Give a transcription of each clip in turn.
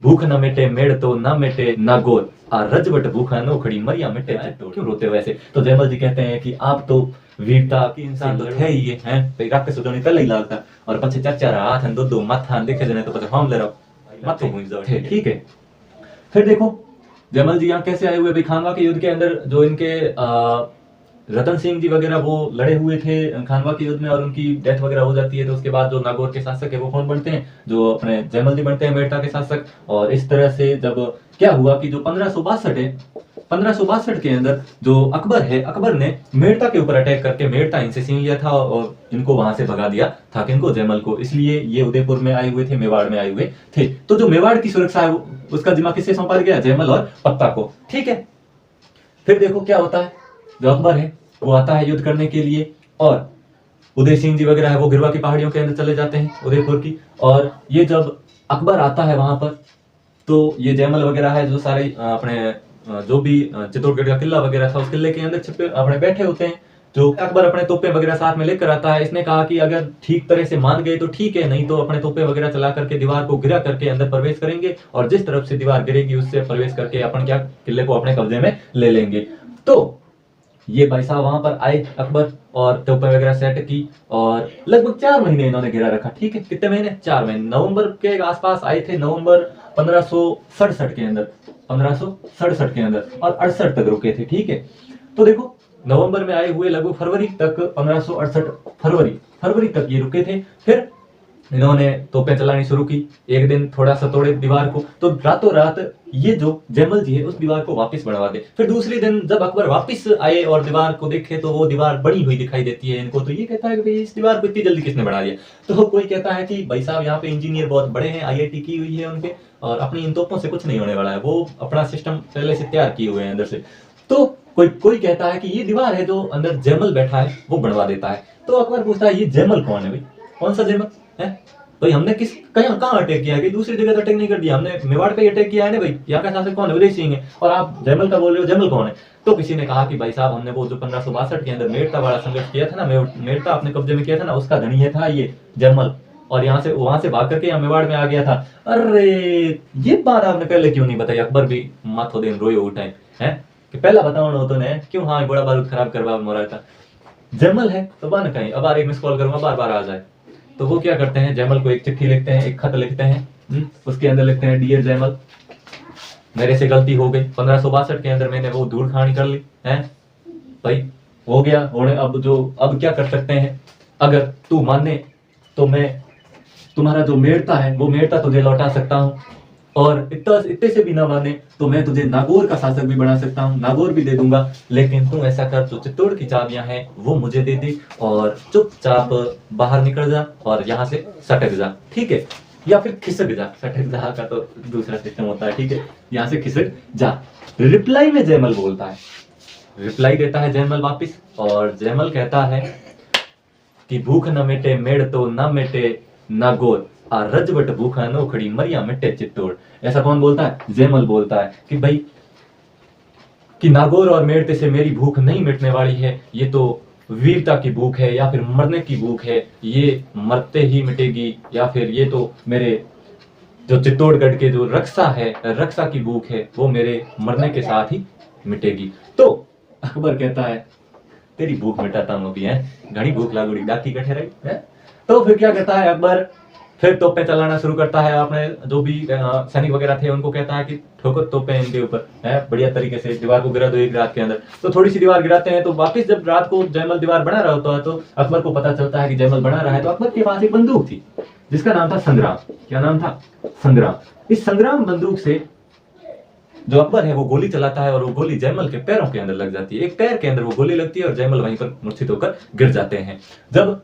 भूख न मिटे मेड़ तो न मिटे नागौर रजबट भूखा नो खड़ी मरिया मिटे चित्तौड़। क्यों रोते हो वैसे? तो जयमल जी कहते हैं कि आप तो वीरता की इंसान तो है ही ये हैं पे राके सुजोनी पहले ही लागता और पछे चाचा रा हाथ दो दो माथा देखे जने तो पछे हम ले रहो माथो भूंज जाओ। ठीक है। फिर देखो जयमल जी यहाँ कैसे आए हुए भाई खानवा के युद्ध के अंदर जो इनके रतन सिंह जी वगैरह वो लड़े हुए थे खानवा के युद्ध में और उनकी डेथ वगैरह हो जाती है। तो उसके बाद जो नागौर के शासक है वो कौन बनते हैं? जो अपने जयमल जी बनते हैं मेड़ता के शासक। और इस तरह से जब क्या हुआ कि जो 1562 है 1562 के अंदर जो अकबर है अकबर ने मेड़ता के ऊपर अटैक करके मेड़ता इनसे छीन लिया था और इनको वहां से भगा दिया था किनको? जयमल को। इसलिए ये उदयपुर में आए हुए थे, मेवाड़ में आए हुए थे। तो जो मेवाड़ की सुरक्षा है उसका जिम्मा किससे सौंपा गया? जयमल और पत्ता को। ठीक है। फिर देखो क्या होता है, जो अकबर है वो आता है युद्ध करने के लिए और उदय सिंह जी वगैरह है वो गिरवा की पहाड़ियों के अंदर चले जाते हैं उदयपुर की। और ये जब अकबर आता है वहां पर तो ये जयमल वगैरह है जो सारे अपने जो भी चित्तौड़गढ़ का किला वगैरह था उस किले के अंदर छिपे अपने बैठे होते हैं। जो अकबर अपने तोपे वगैरह साथ में लेकर आता है। इसने कहा कि अगर ठीक तरह से मान गए तो ठीक है, नहीं तो अपने तोपे वगैरह चला करके दीवार को गिरा करके अंदर प्रवेश करेंगे और जिस तरफ से दीवार गिरेगी उससे प्रवेश करके अपन क्या किले को अपने कब्जे में ले लेंगे। तो ये भाई साहब वहां पर आए अकबर और तोपें वगैरह सेट की और लगभग 4 महीने इन्होंने घेरा रखा। ठीक है। कितने महीने? 4 महीने। नवंबर के आसपास आए थे, नवंबर 1567 के अंदर, 1567 के अंदर और 68 तक रुके थे। ठीक है। तो देखो नवंबर में आए हुए लगभग फरवरी तक 1568 फरवरी तक ये रुके थे। फिर इन्होंने तोपें चलानी शुरू की। एक दिन थोड़ा सा तोड़े दीवार को तो रातों रात ये जो जयमल जी है उस दीवार को वापस बढ़वा दे। फिर दूसरे दिन जब अकबर वापस आए और दीवार को देखे तो वो दीवार बड़ी हुई दिखाई देती है इनको। तो ये कहता है कि भाई इस दीवार को इतनी जल्दी किसने बढ़ा दिया? तो कोई कहता है कि भाई साहब यहाँ पे इंजीनियर बहुत बड़े हैं, IIT की हुई है उनके और अपनी इन तोपों से कुछ नहीं होने वाला है, वो अपना सिस्टम पहले से तैयार किए हुए हैं अंदर से। तो कोई कहता है कि ये दीवार है जो अंदर जयमल बैठा है वो बनवा देता है। तो अकबर पूछता है ये जयमल कौन है भाई? कौन सा जयमल है भाई? हमने किस कहां अटैक किया है कि दूसरी जगह तो अटैक नहीं कर दिया, हमने मेवाड़ पे अटैक किया है ना भाई। यहाँ का शासक कौन है? उदय सिंह है और आप जयमल का बोल रहे हो, जयमल कौन है? तो किसी ने कहा कि भाई साहब हमने वो जो 1562 के अंदर मेड़ता वाला संघर्ष किया था ना, मेड़ता अपने कब्जे में किया था ना, उसका धनी था ये जयमल और यहाँ से वहां से भाग करके यहाँ मेवाड़ में आ गया था। अरे ये बात आपने पहले क्यों नहीं बताई? अकबर भी माथो दिन रोयो उठाए है कि पहला बताओ तो ने क्यों हाँ बड़ा बारूद खराब करवा मोरा था। जयमल है तो बन कहीं अब एक मिस कॉल करूंगा बार बार आ जाए। तो वो क्या करते हैं, जयमल को एक चिट्ठी लिखते हैं, एक खत लिखते हैं। उसके अंदर लिखते हैं डियर जयमल, मेरे से गलती हो गई, 1562 के अंदर मैंने वो धूल खानी कर ली है भाई, हो गया। और अब क्या कर सकते हैं? अगर तू माने तो मैं तुम्हारा जो मेड़ता है वो मेड़ता तुझे लौटा सकता हूँ और इतने से भी ना माने तो मैं तुझे नागौर का शासक भी बना सकता हूँ, नागौर भी दे दूंगा। लेकिन तू ऐसा कर, जो चित्तौड़ की चाबियां हैं वो मुझे दे दे और चुपचाप बाहर निकल जा और यहाँ से सटक जा। ठीक है। या फिर खिसक जा, सटक जा का तो दूसरा सिस्टम होता है। ठीक है। यहाँ से खिसक जा। रिप्लाई में जयमल बोलता है, रिप्लाई देता है जयमल वापिस और जयमल कहता है कि भूख न मिटे मेड़ तो न मिटे नागौर रजबट भूखा नो खड़ी मरिया मिटे चित्तौड़। ऐसा कौन बोलता है? जयमल बोलता है कि भाई कि नागौर और मेड़ते से मेरी भूख नहीं मिटने वाली है, ये तो वीरता की भूख है या फिर मरने की भूख है, ये मरते ही मिटेगी, या फिर ये तो मेरे जो चित्तौड़गढ़ के जो रक्षा की भूख है वो मेरे मरने के साथ ही मिटेगी। तो अकबर कहता है तेरी भूख मिटाता हूं अभी है, घनी भूख लागुड़ी डाकी कठे रही है। तो फिर क्या करता है अकबर? फिर तोपें चलाना शुरू करता है। अपने जो भी सैनिक वगैरह थे उनको कहता है कि ठोको तोपें इनके ऊपर है, बढ़िया तरीके से दीवार को गिरा दो एक रात के अंदर। तो थोड़ी सी दीवार गिराते हैं तो वापस जब रात को जयमल दीवार बना रहा होता है तो अकबर को पता चलता है कि जयमल बना रहा है। तो अकबर के पास एक बंदूक थी जिसका नाम था संग्राम। क्या नाम था? संग्राम। इस संग्राम बंदूक से जो अकबर है वो गोली चलाता है और वो गोली जयमल के पैरों के अंदर लग जाती है। एक पैर के अंदर वो गोली लगती है और जयमल वहीं पर मूर्छित होकर गिर जाते हैं। जब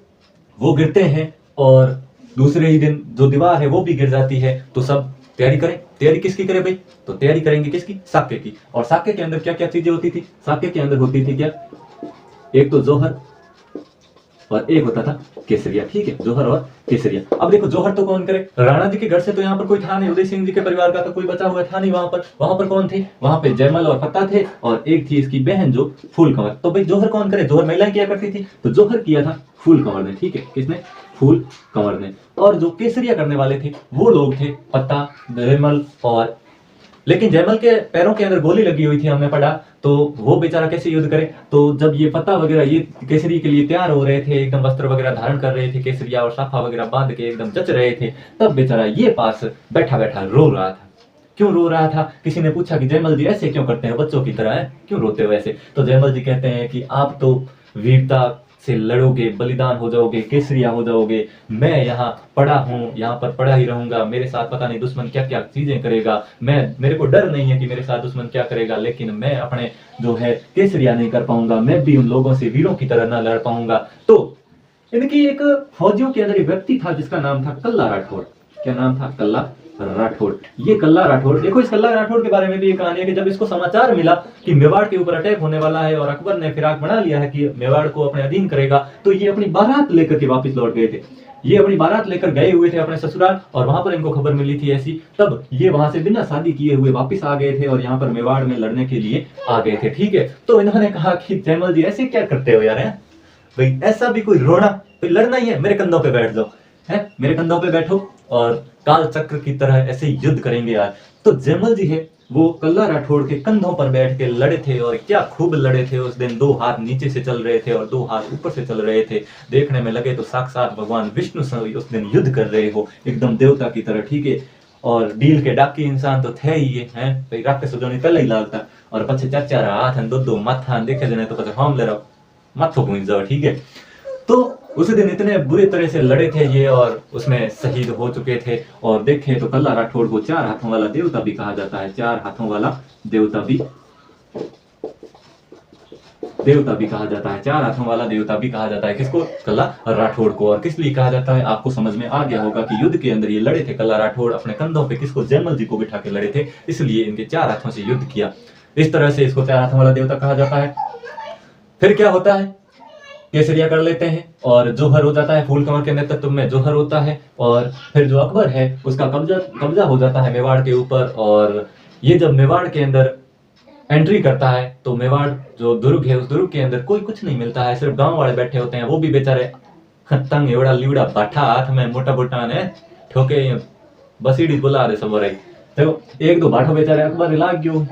वो गिरते हैं और दूसरे ही दिन जो दीवार है वो भी गिर जाती है तो सब तैयारी करें। तैयारी किसकी करें भाई? तो तैयारी करेंगे किसकी? साके की। और साके के अंदर क्या क्या चीजें होती थी? साके के अंदर होती थी क्या? एक तो जोहर और एक होता था केसरिया। ठीक है। जोहर और केसरिया। अब देखो जोहर तो कौन करे? राणा जी के घर से तो यहाँ पर कोई था नहीं, उदय सिंह जी के परिवार का तो कोई बचा हुआ था नहीं वहां पर कौन थे? वहां पे जयमल और पत्ता थे और एक थी इसकी बहन जो फूल कंवर। तो भाई जोहर कौन करे? जोहर महिलाएं किया करती थी तो जोहर किया था फूल कंवर ने। ठीक है। किसने? फूल कंवर ने। और जो केसरिया करने वाले थे वो लोग थे पत्ता, जयमल और, लेकिन जयमल के पैरों के अंदर गोली लगी हुई थी, हमने पढ़ा। तो वो बेचारा कैसे युद्ध करे? तो जब ये पत्ता वगैरह ये केसरी के लिए तैयार हो रहे थे, एकदम वस्त्र वगैरह धारण कर रहे थे, केसरिया और साफा वगैरह बांध के एकदम जच रहे थे, तब बेचारा ये पास बैठा बैठा रो रहा था। क्यों रो रहा था? किसी ने पूछा कि जयमल जी ऐसे क्यों करते हैं, बच्चों की तरह है, क्यों रोते हो ऐसे? तो जयमल जी कहते हैं कि आप तो वीरता से लड़ोगे, बलिदान हो जाओगे, केसरिया हो जाओगे, मैं यहाँ पड़ा हूँ, यहाँ पर पड़ा ही रहूंगा, मेरे साथ पता नहीं दुश्मन क्या क्या चीजें करेगा, मेरे को डर नहीं है कि मेरे साथ दुश्मन क्या करेगा, लेकिन मैं अपने जो है केसरिया नहीं कर पाऊंगा, मैं भी उन लोगों से वीरों की तरह ना लड़ पाऊंगा। तो इनकी एक फौजियों के अंदर एक व्यक्ति था जिसका नाम था कल्ला राठौड़। क्या नाम था? कल्ला राठौड़। ये कल्ला राठौड़, देखो इस कल्ला राठौड़ के बारे में भी एक कहानी है कि जब इसको समाचार मिला कि मेवाड़ के ऊपर अटैक होने वाला है और अकबर ने फिराक बना लिया है कि मेवाड़ को अपने अधीन करेगा, तो ये अपनी बारात लेकर के वापस लौट गए थे। ये अपनी बारात लेकर गए हुए थे अपने ससुराल, और वहां पर इनको खबर मिली थी ऐसी, तब ये वहां से बिना शादी किए हुए वापस आ गए थे और यहाँ पर मेवाड़ में लड़ने के लिए आ गए थे। ठीक है, तो इन्होंने कहा कि जयमल जी ऐसे क्या करते हो यार, है भाई, ऐसा भी कोई रोना, कोई लड़ना ही है, मेरे कंधों पे बैठ जाओ, है मेरे कंधों पे बैठो और काल चक्र की तरह ऐसे युद्ध करेंगे यार। तो जयमल जी है वो कल्ला राठौड़ के कंधों पर बैठ के लड़े थे, और क्या खूब लड़े थे उस दिन। 2 हाथ नीचे से चल रहे थे और 2 हाथ ऊपर से चल रहे थे, देखने में लगे तो साक्षात भगवान विष्णु से उस दिन युद्ध कर रहे हो, एकदम देवता की तरह। ठीक है, और डील के डाकी इंसान तो थे ही ये, हैं भाई, राके सुजोनी कल ही लागता, और पछे 4-4 हाथ हैं, 2-2 माथा देखे जने तो पछे हम ले रहो माथो पहुंच जाओ। ठीक है, तो उस दिन इतने बुरे तरह से लड़े थे ये और उसमें शहीद हो चुके थे। और देखें तो कल्ला राठौड़ को 4 हाथों वाला देवता भी कहा जाता है, 4 हाथों वाला देवता भी कहा जाता है, 4 हाथों वाला देवता भी कहा जाता है। किसको? कल्ला राठौड़ को। और किस लिए कहा जाता है आपको समझ में आ गया होगा कि युद्ध के अंदर ये लड़े थे कल्ला राठौड़ अपने कंधों पे, किसको? जयमल जी को बिठा के लड़े थे, इसलिए इनके 4 हाथों से युद्ध किया, इस तरह से इसको 4 हाथों वाला देवता कहा जाता है। फिर क्या होता है? केसरिया कर लेते हैं और जोहर हो जाता है, फूल कंवर के नेतृत्व में जोहर होता है, और फिर जो अकबर है उसका कब्जा हो जाता है मेवाड़ के ऊपर। और ये जब मेवाड़ के अंदर एंट्री करता है तो मेवाड़ जो दुर्ग है उस दुर्ग के अंदर कोई कुछ नहीं मिलता है, सिर्फ गांव वाले बैठे होते हैं, वो भी बेचारे तंग एवड़ा लिवड़ा बाठा हाथ में मोटा मोटा ने ठोके बसीड़ी बुला दे सब रही। तो 1-2 बाठो बेचारे अकबर लाग गयो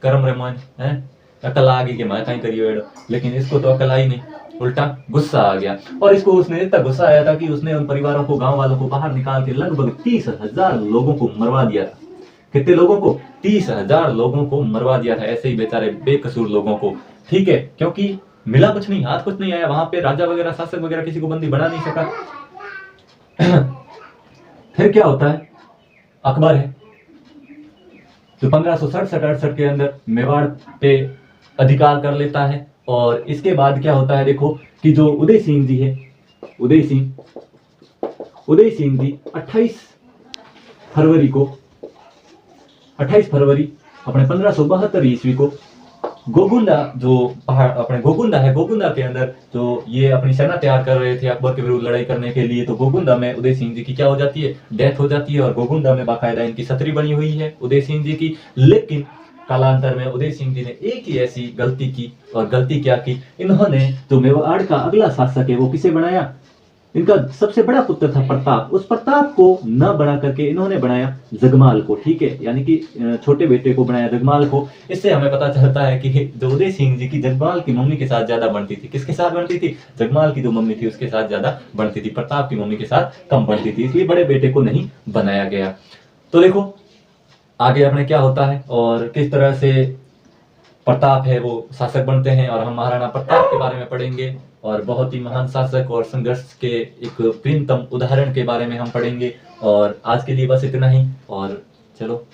करम रे मन है, अकल आ गई कि मैं कहीं करियो, लेकिन इसको तो अकल आई नहीं, उल्टा गुस्सा आ गया। और इसको उसने इतना गुस्सा आया था कि उसने उन परिवारों को, गांव वालों को बाहर निकाल के लगभग 30,000 लोगों को मरवा दिया था। कितने लोगों को? 30,000 लोगों को मरवा दिया था, ऐसे ही बेचारे बेकसूर लोगों को। ठीक है, क्योंकि मिला कुछ नहीं, हाथ कुछ नहीं आया, वहां पे राजा वगैरह शासक वगैरह किसी को बंदी बना नहीं सका। फिर क्या होता है? अकबर है जो 1567-68 के अंदर मेवाड़ पे अधिकार कर लेता है। और इसके बाद क्या होता है देखो कि जो उदय सिंह जी है, उदय सिंह जी 28 फरवरी अपने 1572 ईस्वी को गोगुंडा, जो पहाड़ अपने गोगुंडा है, गोगुंदा के अंदर जो ये अपनी सेना तैयार कर रहे थे अकबर के विरुद्ध लड़ाई करने के लिए, तो गोगुंदा में उदय सिंह जी की क्या हो जाती है? डेथ हो जाती है। और गोगुंदा में बाकायदा इनकी छतरी बनी हुई है उदय सिंह जी की। लेकिन कालांतर में उदय सिंह जी ने एक ही ऐसी गलती की, और गलती क्या की? इन्होंने जो मेवाड़ का अगला शासक है वो किसे बनाया? इनका सबसे बड़ा पुत्र था प्रताप, उस प्रताप को न बना करके इन्होंने बनाया जगमाल को। ठीक है, यानी कि छोटे बेटे को बनाया जगमाल को। इससे हमें पता चलता है कि जो उदय सिंह जी की जगमाल की मम्मी के साथ ज्यादा बनती थी। किसके साथ बनती थी? जगमाल की जो मम्मी थी उसके साथ ज्यादा बनती थी, प्रताप की मम्मी के साथ कम बनती थी, इसलिए बड़े बेटे को नहीं बनाया गया। तो देखो आगे अपने क्या होता है और किस तरह से प्रताप है वो शासक बनते हैं, और हम महाराणा प्रताप के बारे में पढ़ेंगे, और बहुत ही महान शासक और संघर्ष के एक प्रियतम उदाहरण के बारे में हम पढ़ेंगे। और आज के लिए बस इतना ही, और चलो